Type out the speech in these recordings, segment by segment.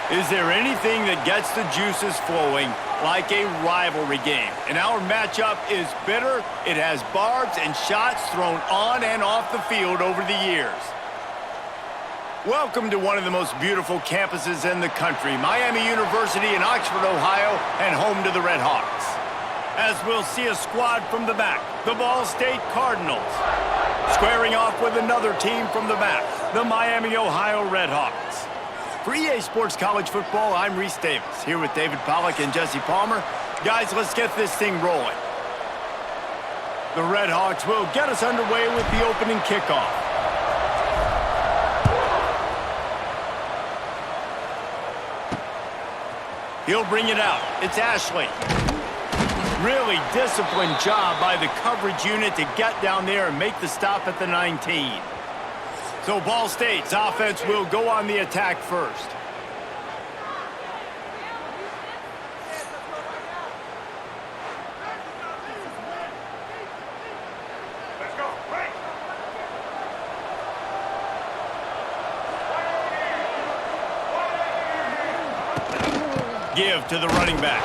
Is there anything that gets the juices flowing like a rivalry game? And our matchup is bitter. It has barbs and shots thrown on and off the field over the years. Welcome to one of the most beautiful campuses in the country, Miami University in Oxford, Ohio, and home to the RedHawks. As we'll see a squad from the back, the Ball State Cardinals. Squaring off with another team from the back, the Miami, Ohio RedHawks. For EA Sports College Football, I'm Reese Davis, here with David Pollack and Jesse Palmer. Guys, let's get this thing rolling. The RedHawks will get us underway with the opening kickoff. He'll bring it out. It's Ashley. Really disciplined job by the coverage unit to get down there and make the stop at the 19. So Ball State's offense will go on the attack first. Give to the running back.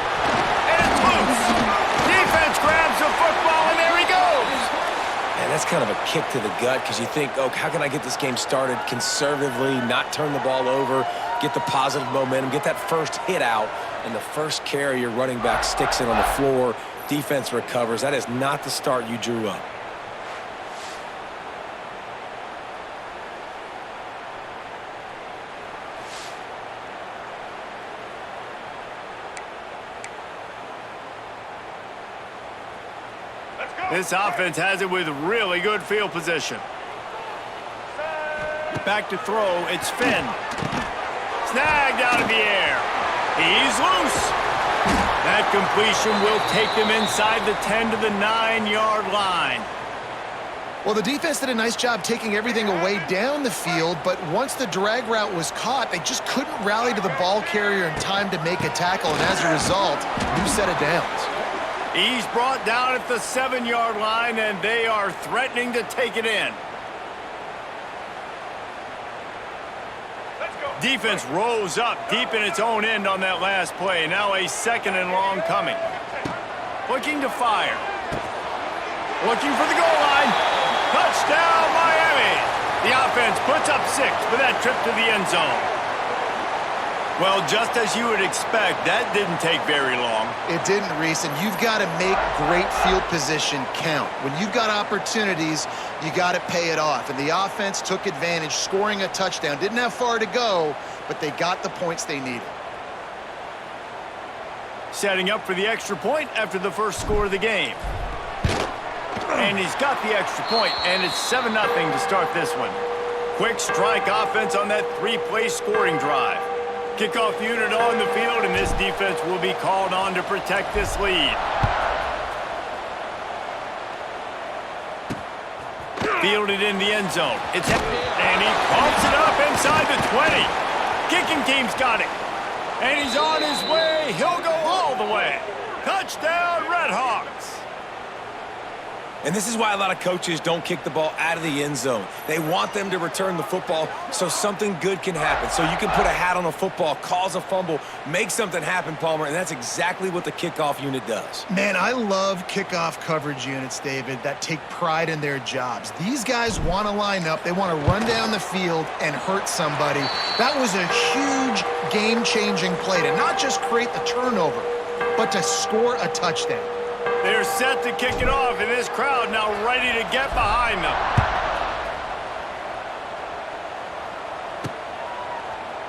And it's loose. Defense grabs the football, and there he goes. And that's kind of a kick to the gut because you think, oh, how can I get this game started conservatively, not turn the ball over, get the positive momentum, get that first hit out, and the first carry your running back sticks it on the floor, defense recovers. That is not the start you drew up. This offense has it with really good field position. Back to throw, it's Finn. Snagged out of the air. He's loose. That completion will take them inside the 10 to the 9-yard line. Well, the defense did a nice job taking everything away down the field, but once the drag route was caught, they just couldn't rally to the ball carrier in time to make a tackle, and as a result, new set of downs. He's brought down at the 7-yard line, and they are threatening to take it in. Defense rose up deep in its own end on that last play. Now a 2nd and long coming. Looking to fire. Looking for the goal line. Touchdown, Miami. The offense puts up 6 for that trip to the end zone. Well, just as you would expect, that didn't take very long. It didn't, Reese, and you've got to make great field position count. When you've got opportunities, you got to pay it off. And the offense took advantage, scoring a touchdown. Didn't have far to go, but they got the points they needed. Setting up for the extra point after the first score of the game. And he's got the extra point, and it's 7-0 to start this one. Quick strike offense on that 3-play scoring drive. Kickoff unit on the field, and this defense will be called on to protect this lead. Fielded in the end zone. And he pumps it up inside the 20. Kicking team's got it. And he's on his way. He'll go all the way. Touchdown, RedHawks. And this is why a lot of coaches don't kick the ball out of the end zone. They want them to return the football so something good can happen. So you can put a hat on a football, cause a fumble, make something happen, Palmer, and that's exactly what the kickoff unit does. Man, I love kickoff coverage units, David, that take pride in their jobs. These guys want to line up. They want to run down the field and hurt somebody. That was a huge game-changing play to not just create the turnover, but to score a touchdown. They're set to kick it off, and this crowd now ready to get behind them.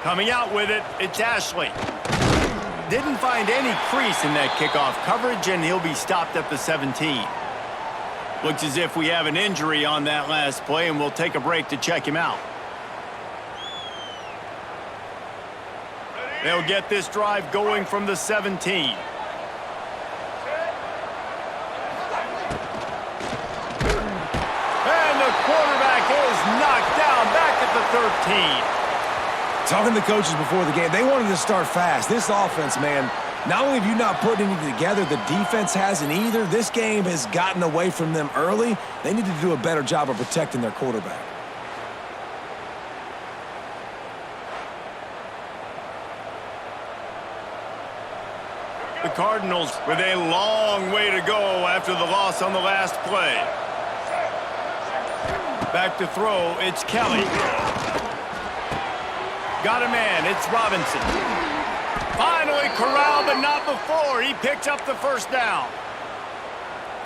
Coming out with it, it's Ashley. Didn't find any crease in that kickoff coverage, and he'll be stopped at the 17. Looks as if we have an injury on that last play, and we'll take a break to check him out. They'll get this drive going from the 17. Quarterback is knocked down back at the 13. Talking to the coaches before the game, they wanted to start fast. This offense, man, not only have you not put anything together, the defense hasn't either. This game has gotten away from them early. They need to do a better job of protecting their quarterback. The Cardinals with a long way to go after the loss on the last play. Back to throw, it's Kelly. Got a man, it's Robinson. Finally corralled, but not before. He picks up the first down.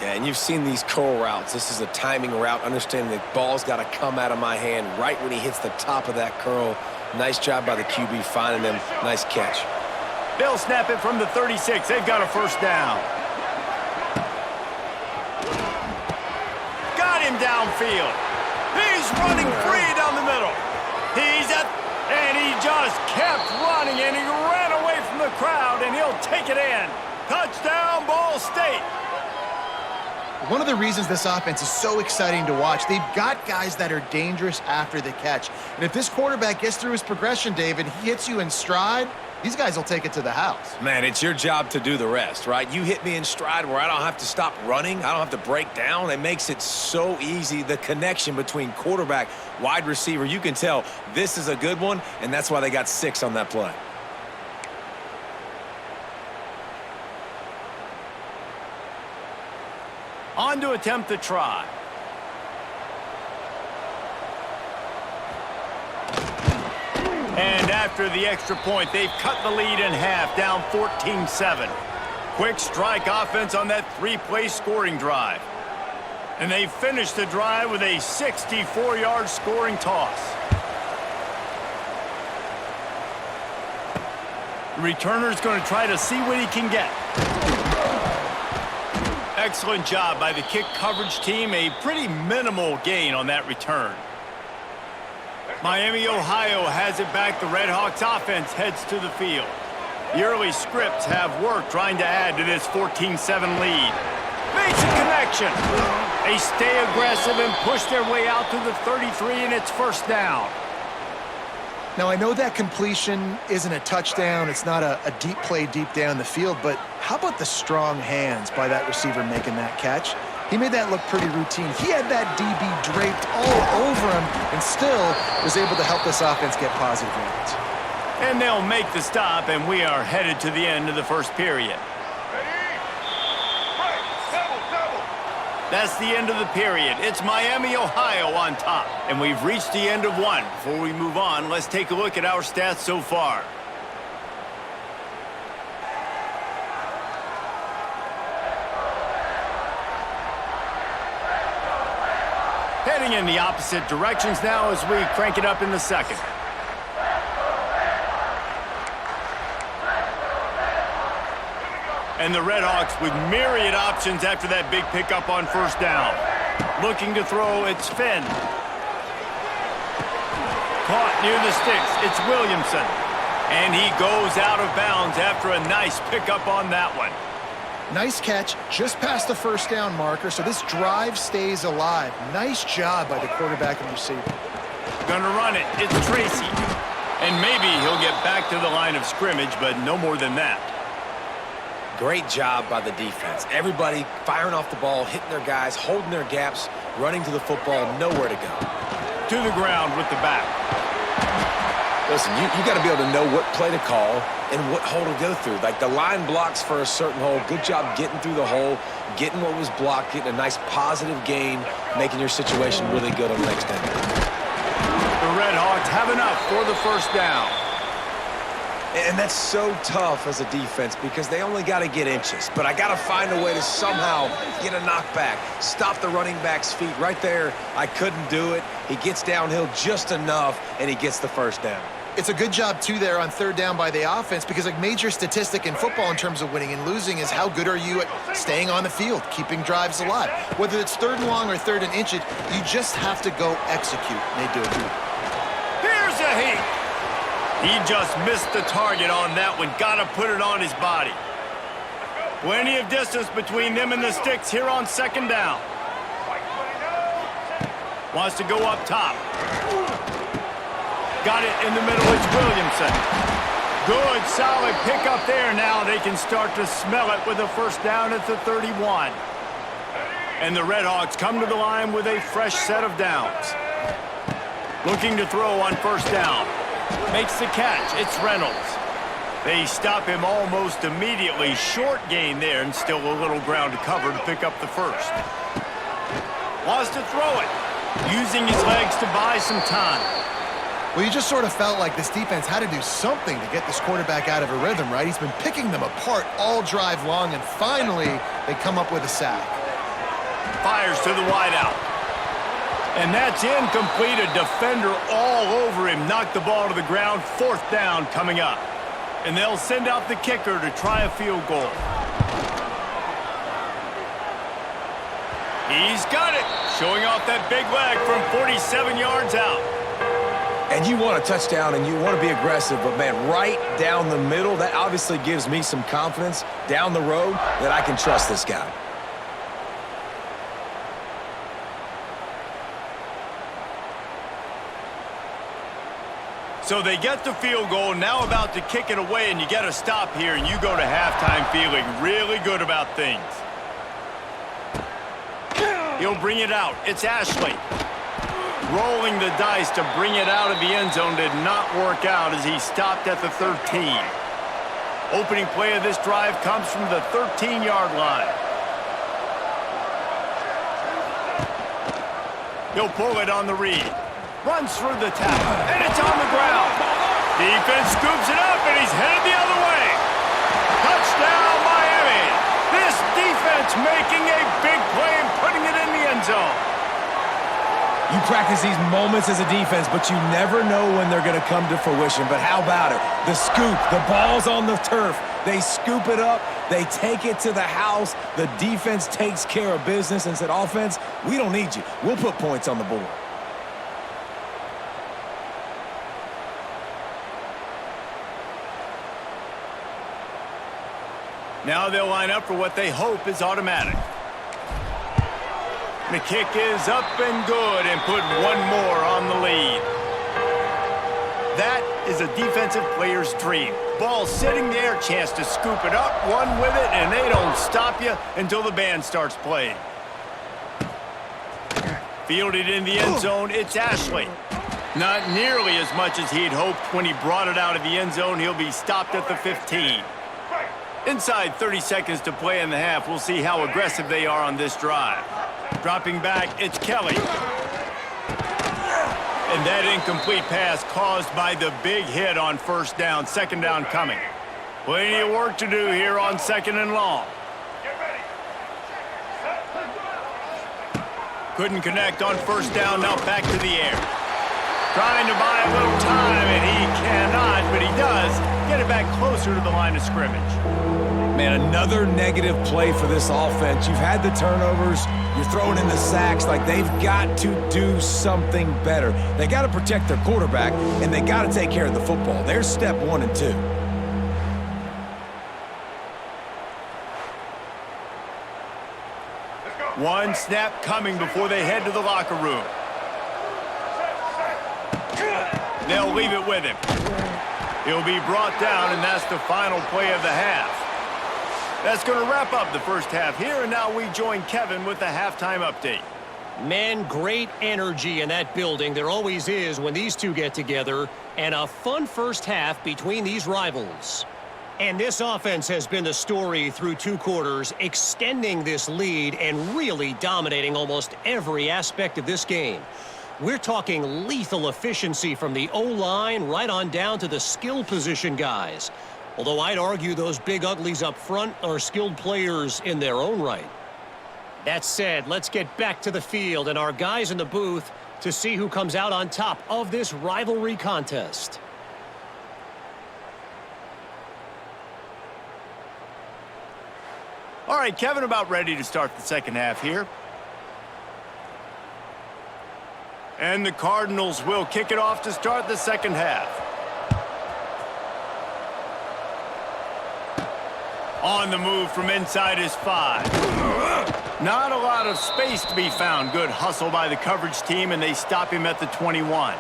Yeah, and you've seen these curl routes. This is a timing route, understanding the ball's got to come out of my hand right when he hits the top of that curl. Nice job by the QB finding him. Nice catch. They'll snap it from the 36. They've got a first down. Got him downfield. He's running free down the middle. And he just kept running, and he ran away from the crowd, and he'll take it in. Touchdown, Ball State. One of the reasons this offense is so exciting to watch, they've got guys that are dangerous after the catch. And if this quarterback gets through his progression, David, he hits you in stride, these guys will take it to the house. Man, it's your job to do the rest, right? You hit me in stride where I don't have to stop running. I don't have to break down. It makes it so easy. The connection between quarterback, wide receiver, you can tell this is a good one, and that's why they got 6 on that play. On to attempt the try. And after the extra point, they've cut the lead in half, down 14-7. Quick strike offense on that 3-play scoring drive. And they finished the drive with a 64-yard scoring toss. The returner's going to try to see what he can get. Excellent job by the kick coverage team. A pretty minimal gain on that return. Miami, Ohio has it back. The RedHawks offense heads to the field. The early scripts have worked trying to add to this 14-7 lead. Makes a connection. They stay aggressive and push their way out to the 33, and it's first down. Now, I know that completion isn't a touchdown. It's not a deep play deep down the field, but how about the strong hands by that receiver making that catch? He made that look pretty routine. He had that DB draped all over him and still was able to help this offense get positive yards. And they'll make the stop, and we are headed to the end of the first period. That's the end of the period. It's Miami, Ohio on top. And we've reached the end of one. Before we move on, let's take a look at our stats so far. Heading in the opposite directions now as we crank it up in the second. And the RedHawks with myriad options after that big pickup on first down. Looking to throw, it's Finn. Caught near the sticks, it's Williamson. And he goes out of bounds after a nice pickup on that one. Nice catch, just past the first down marker, so this drive stays alive. Nice job by the quarterback and receiver. Gonna run it, it's Tracy. And maybe he'll get back to the line of scrimmage, but no more than that. Great job by the defense. Everybody firing off the ball, hitting their guys, holding their gaps, running to the football, nowhere to go. To the ground with the back. Listen, you got to be able to know what play to call and what hole to go through. Like the line blocks for a certain hole. Good job getting through the hole, getting what was blocked, getting a nice positive gain, making your situation really good on the next end. The RedHawks have enough for the first down. And that's so tough as a defense because they only got to get inches. But I got to find a way to somehow get a knockback, stop the running back's feet right there. I couldn't do it. He gets downhill just enough, and he gets the first down. It's a good job, too, there on third down by the offense because a major statistic in football in terms of winning and losing is how good are you at staying on the field, keeping drives alive. Whether it's third and long or third and inches, you just have to go execute, and they do it. Here's a heat. He just missed the target on that one. Got to put it on his body. Plenty of distance between them and the sticks here on second down. Wants to go up top. Got it in the middle. It's Williamson. Good, solid pickup there. Now they can start to smell it with a first down at the 31. And the RedHawks come to the line with a fresh set of downs. Looking to throw on first down. Makes the catch. It's Reynolds. They stop him almost immediately. Short gain there, and still a little ground to cover to pick up the first. Wants to throw it, using his legs to buy some time. Well, you just sort of felt like this defense had to do something to get this quarterback out of a rhythm, right? He's been picking them apart all drive long, and finally, they come up with a sack. Fires to the wideout. And that's incomplete. A defender all over him. Knocked the ball to the ground. 4th down coming up. And they'll send out the kicker to try a field goal. He's got it. Showing off that big leg from 47 yards out. And you want a touchdown and you want to be aggressive, but man, right down the middle, that obviously gives me some confidence down the road that I can trust this guy. So they get the field goal, now about to kick it away, and you get a stop here, and you go to halftime feeling really good about things. He'll bring it out. It's Ashley. Rolling the dice to bring it out of the end zone did not work out as he stopped at the 13. Opening play of this drive comes from the 13-yard line. He'll pull it on the read. Runs through the tackle, and it's on the ground. Defense scoops it up, and he's headed the other way. Touchdown, Miami. This defense making a big play and putting it in the end zone. You practice these moments as a defense, but you never know when they're going to come to fruition. But how about it? The scoop, the ball's on the turf. They scoop it up. They take it to the house. The defense takes care of business and said, offense, we don't need you. We'll put points on the board. Now they'll line up for what they hope is automatic. The kick is up and good and put one more on the lead. That is a defensive player's dream. Ball sitting there, chance to scoop it up, run with it, and they don't stop you until the band starts playing. Fielded in the end zone, it's Ashley. Not nearly as much as he'd hoped when he brought it out of the end zone. He'll be stopped at the 15. Inside 30 seconds to play in the half. We'll see how aggressive they are on this drive. Dropping back, it's Kelly. And that incomplete pass caused by the big hit on 1st down. 2nd down coming. Plenty of work to do here on 2nd and long. Couldn't connect on 1st down. Now back to the air. Trying to buy a little time, and he cannot, but he does get it back closer to the line of scrimmage. Man, another negative play for this offense. You've had the turnovers. You're throwing in the sacks. Like, they've got to do something better. They got to protect their quarterback, and they got to take care of the football. There's step 1 and 2. One snap coming before they head to the locker room. They'll leave it with him. He'll be brought down, and that's the final play of the half. That's going to wrap up the first half here, and now we join Kevin with the halftime update. Man, great energy in that building. There always is when these two get together, and a fun first half between these rivals. And this offense has been the story through 2 quarters, extending this lead and really dominating almost every aspect of this game. We're talking lethal efficiency from the O-line right on down to the skill position guys. Although I'd argue those big uglies up front are skilled players in their own right. That said, let's get back to the field and our guys in the booth to see who comes out on top of this rivalry contest. All right, Kevin, about ready to start the second half here. And the Cardinals will kick it off to start the second half. On the move from inside his 5. Not a lot of space to be found. Good hustle by the coverage team, and they stop him at the 21.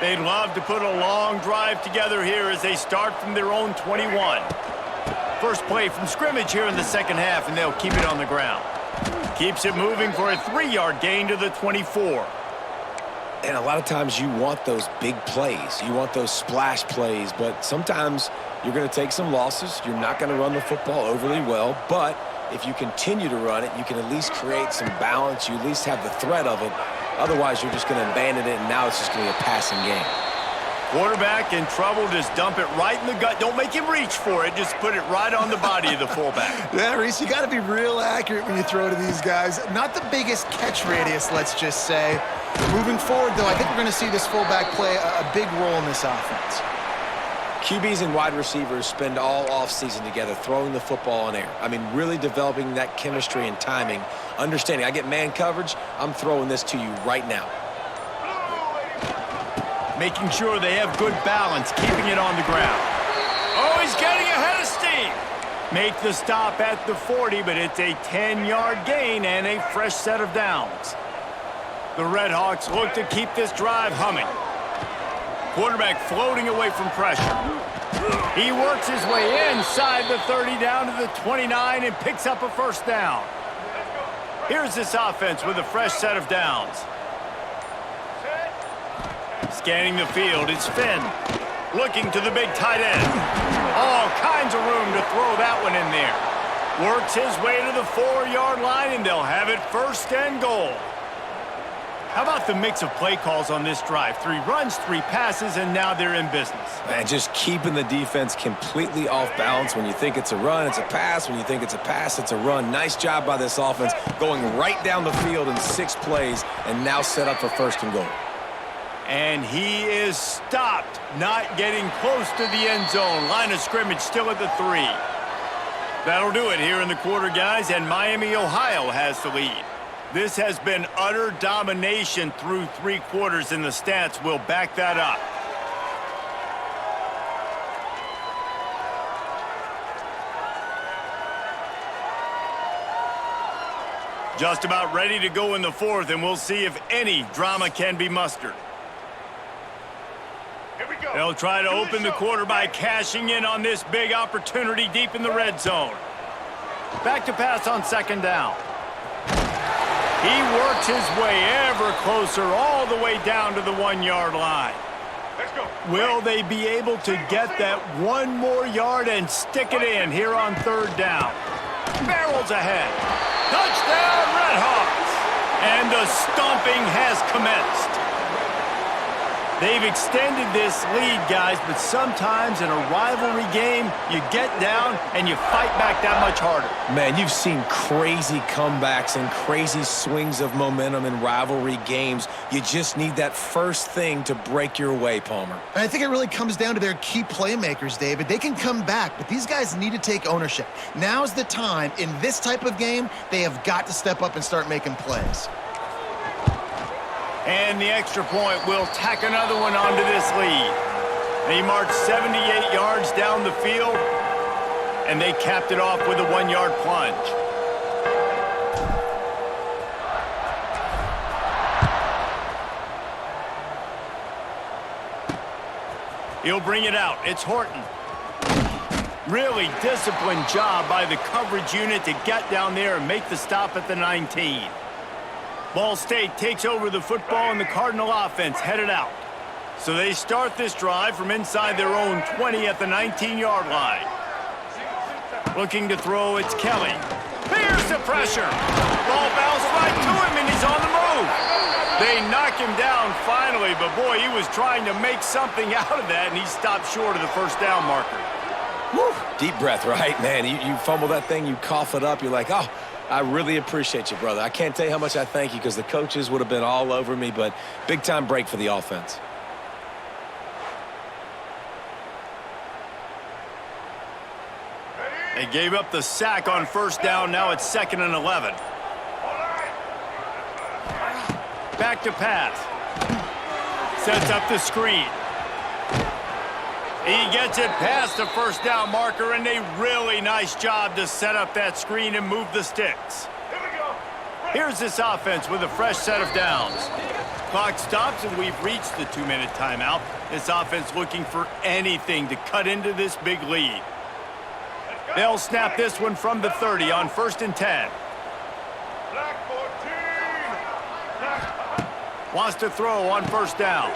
They'd love to put a long drive together here as they start from their own 21. First play from scrimmage here in the second half, and they'll keep it on the ground. Keeps it moving for a 3-yard gain to the 24. And a lot of times you want those big plays. You want those splash plays, but sometimes you're going to take some losses. You're not going to run the football overly well, but if you continue to run it, you can at least create some balance. You at least have the threat of it. Otherwise, you're just going to abandon it, and now it's just going to be a passing game. Quarterback in trouble, just dump it right in the gut. Don't make him reach for it. Just put it right on the body of the fullback. Yeah, Reese, you got to be real accurate when you throw to these guys. Not the biggest catch radius, let's just say. Moving forward, though, I think we're going to see this fullback play a big role in this offense. QBs and wide receivers spend all offseason together throwing the football in air. I mean, really developing that chemistry and timing. Understanding, I get man coverage, I'm throwing this to you right now. Making sure they have good balance, keeping it on the ground. Oh, he's getting ahead of steam. Make the stop at the 40, but it's a 10-yard gain and a fresh set of downs. The RedHawks look to keep this drive humming. Quarterback floating away from pressure. He works his way inside the 30 down to the 29 and picks up a first down. Here's this offense with a fresh set of downs. Scanning the field, it's Finn. Looking to the big tight end. All kinds of room to throw that one in there. Works his way to the 4-yard line, and they'll have it first and goal. How about the mix of play calls on this drive? 3 runs, 3 passes, and now they're in business. Man, just keeping the defense completely off balance. When you think it's a run, it's a pass. When you think it's a pass, it's a run. Nice job by this offense, going right down the field in 6 plays, and now set up for first and goal. And he is stopped, not getting close to the end zone. Line of scrimmage still at the 3. That'll do it here in the quarter, guys, and Miami, Ohio has the lead. This has been utter domination through 3 quarters, and the stats will back that up. Just about ready to go in the 4th, and we'll see if any drama can be mustered. They'll try to open the quarter by cashing in on this big opportunity deep in the red zone. Back to pass on 2nd down. He works his way ever closer all the way down to the 1-yard line. Let's go. Will they be able to get that 1 more yard and stick it in here on 3rd down? Barrels ahead. Touchdown, RedHawks! And the stomping has commenced. They've extended this lead, guys, but sometimes in a rivalry game, you get down and you fight back that much harder. Man, you've seen crazy comebacks and crazy swings of momentum in rivalry games. You just need that first thing to break your way, Palmer. And I think it really comes down to their key playmakers, David. They can come back, but these guys need to take ownership. Now's the time. In this type of game, they have got to step up and start making plays. And the extra point will tack another one onto this lead. They marched 78 yards down the field, and they capped it off with a 1-yard plunge. He'll bring it out. It's Horton. Really disciplined job by the coverage unit to get down there and make the stop at the 19. Ball State takes over the football, and the Cardinal offense headed out. So they start this drive from inside their own 20 at the 19-yard line. Looking to throw, it's Kelly. Here's the pressure. Ball bounced right to him, and he's on the move. They knock him down finally, but boy, he was trying to make something out of that, and he stopped short of the first down marker. Woo. Deep breath, right, man? You fumble that thing, you cough it up, you're like, oh, I really appreciate you, brother. I can't tell you how much I thank you because the coaches would have been all over me, but big-time break for the offense. They gave up the sack on first down. Now it's 2nd and 11. Back to pass. Sets up the screen. He gets it past the first down marker, and a really nice job to set up that screen and move the sticks. Here's this offense with a fresh set of downs. Clock stops, and we've reached the 2-minute timeout. This offense looking for anything to cut into this big lead. They'll snap this one from the 30 on 1st and 10. Wants to throw on first down.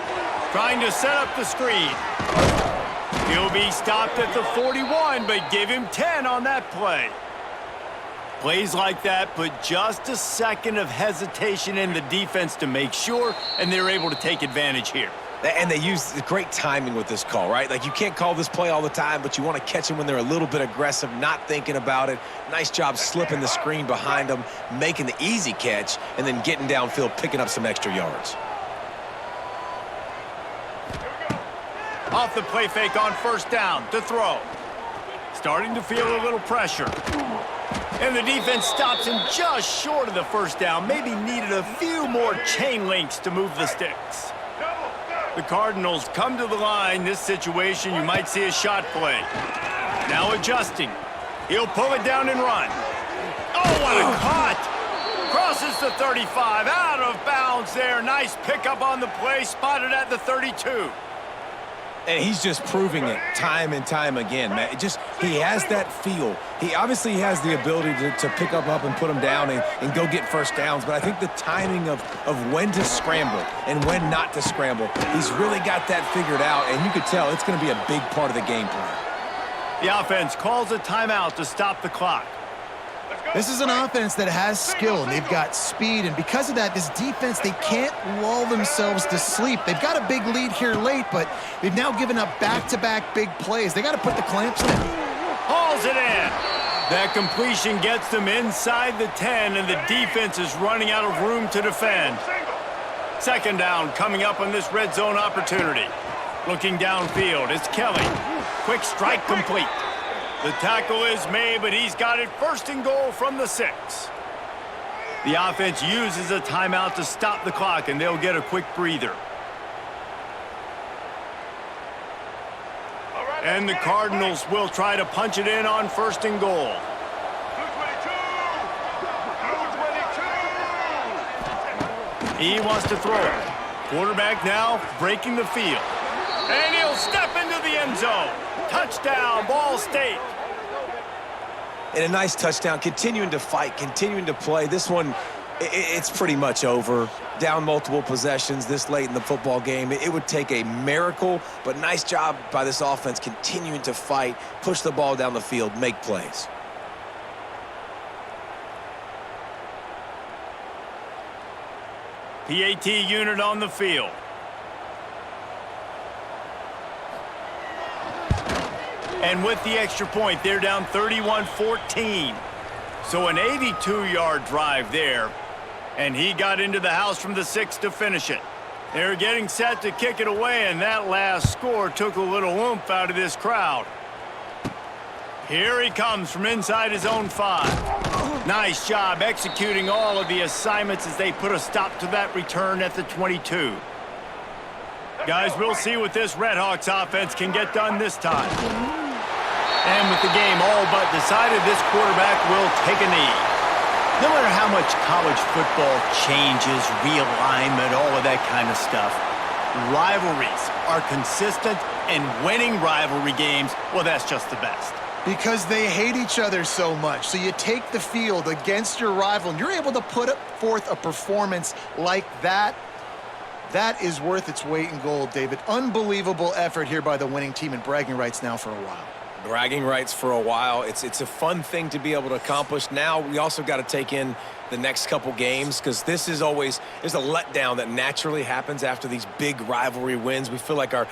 Trying to set up the screen. He'll be stopped at the 41, but give him 10 on that play. Plays like that put just a second of hesitation in the defense to make sure, and they're able to take advantage here. And they use great timing with this call, right? Like, you can't call this play all the time, but you want to catch them when they're a little bit aggressive, not thinking about it. Nice job slipping the screen behind them, making the easy catch, and then getting downfield, picking up some extra yards. Off the play fake on first down to throw. Starting to feel a little pressure. And the defense stops him just short of the first down. Maybe needed a few more chain links to move the sticks. The Cardinals come to the line. This situation, you might see a shot play. Now adjusting. He'll pull it down and run. Oh, what a cut! Crosses the 35, out of bounds there. Nice pickup on the play, spotted at the 32. And he's just proving it time and time again, man. He has that feel. He obviously has the ability to pick up and put him down and go get first downs, but I think the timing of when to scramble and when not to scramble, he's really got that figured out, and you could tell it's going to be a big part of the game plan. The offense calls a timeout to stop the clock. This is an offense that has skill, and they've got speed, and because of that, this defense, they can't lull themselves to sleep. They've got a big lead here late, but they've now given up back-to-back big plays. They got to put the clamps down. Hauls it in. That completion gets them inside the 10, and the defense is running out of room to defend. Second down coming up on this red zone opportunity. Looking downfield, it's Kelly. Quick strike complete. The tackle is made, but he's got it first and goal from the 6. The offense uses a timeout to stop the clock, and they'll get a quick breather. And the Cardinals will try to punch it in on first and goal. He wants to throw it. Quarterback now breaking the field. And he'll step into the end zone. Touchdown, Ball State. And a nice touchdown, continuing to fight, continuing to play. This one, it's pretty much over. Down multiple possessions this late in the football game. It would take a miracle, but nice job by this offense continuing to fight, push the ball down the field, make plays. PAT unit on the field. And with the extra point, they're down 31-14. So an 82-yard drive there. And he got into the house from the 6 to finish it. They're getting set to kick it away, and that last score took a little oomph out of this crowd. Here he comes from inside his own 5. Nice job executing all of the assignments as they put a stop to that return at the 22. Guys, we'll see what this RedHawks offense can get done this time. And with the game all but decided, this quarterback will take a knee. No matter how much college football changes, realignment, all of that kind of stuff, rivalries are consistent, and winning rivalry games, well, that's just the best. Because they hate each other so much. So you take the field against your rival, and you're able to put forth a performance like that. That is worth its weight in gold, David. Unbelievable effort here by the winning team, and bragging rights now for a while. Bragging rights for a while. It's a fun thing to be able to accomplish. Now we also got to take in the next couple games, because this is always, there's a letdown that naturally happens after these big rivalry wins. We feel like our